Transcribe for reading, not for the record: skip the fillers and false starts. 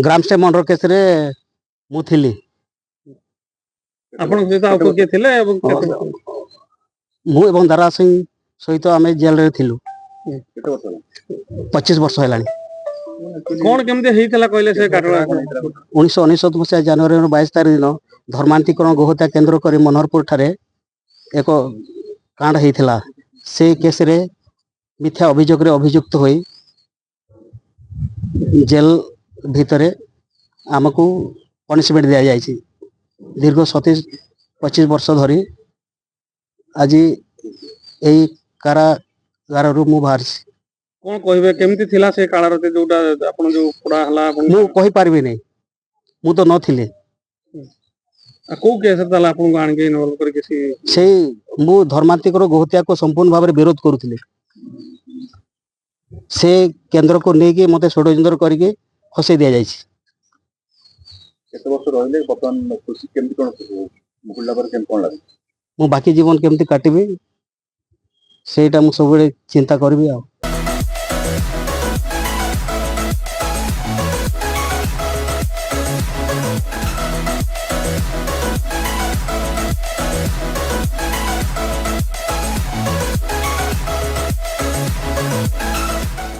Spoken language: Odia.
ଗ୍ରାମ ଷ୍ଟେ ମର୍ଡର କେସରେ ମୁଁ ଥିଲି। ଆପଣଙ୍କ ସହିତ ଆଉ କିଏ ଥିଲେ ଏବଂ ମୁଁ ଏବଂ ଦାରା ସିଂ ସହିତ ଆମେ ଜେଲରେ ଥିଲୁ। 25 ବର୍ଷ ହେଲାଣି। କଣ କେମିତି ହେଇଥିଲା କହିଲେ ସେ ଘଟଣା? 1999 ମସିହା ଜାନୁଆରୀ 22 ତାରିଖ ଦିନ ଧର୍ମାନ୍ତୀକରଣ ଗୋହତ୍ୟା କେନ୍ଦ୍ର କରି ମନୋହରପୁର ଠାରେ ଏକ କାଣ୍ଡ ହେଇଥିଲା। ସେ କେସରେ ମିଥ୍ୟା ଅଭିଯୋଗରେ ଅଭିଯୁକ୍ତ ହୋଇ ଜେଲ ଭିତରେ ଆମକୁ ପନିଶମେଣ୍ଟ ଦିଆଯାଇଛି। ଦୀର୍ଘ 27-25 ବର୍ଷ ଧରି ଆଜି ଏହି କାରାଗାରରୁ ମୁଁ ବାହାରିଛି। କଣ କହିବେ କେମିତି ଥିଲା ସେ କାଳର ଯୋଉଟା ଆପଣ ଯୋଉ ପୋଡା ହେଲା? ମୁଁ କହିପାରିବି ନାହିଁ, ମୁଁ ତ ନଥିଲି। କୋଉ କେସ ତାହେଲେ ଆପଣଙ୍କୁ ଆଣିକି ଇନଭଲ୍ଭ କରିକି ସେଇ ମୁଁ ଧର୍ମାନ୍ତୀକର ଗୋହତ୍ୟାକୁ ସମ୍ପୂର୍ଣ୍ଣ ଭାବରେ ବିରୋଧ କରୁଥିଲି। ସେ କେନ୍ଦ୍ରକୁ ନେଇକି ମତେ ଷଡ଼ଯନ୍ତ୍ର କରିକି ଫସେଇ ଦିଆଯାଇଛି। କେତେ ବର୍ଷ ରହିଲେ ବର୍ତ୍ତମାନ ଖୁସି କେମିତି କଣ ଭୁଲିଲା ପରେ କେମିତି କଣ ଲାଗେ? ମୁଁ ବାକି ଜୀବନ କେମିତି କାଟିବି ସେଇଟା ମୁଁ ସବୁବେଳେ ଚିନ୍ତା କରିବି ଆଉ।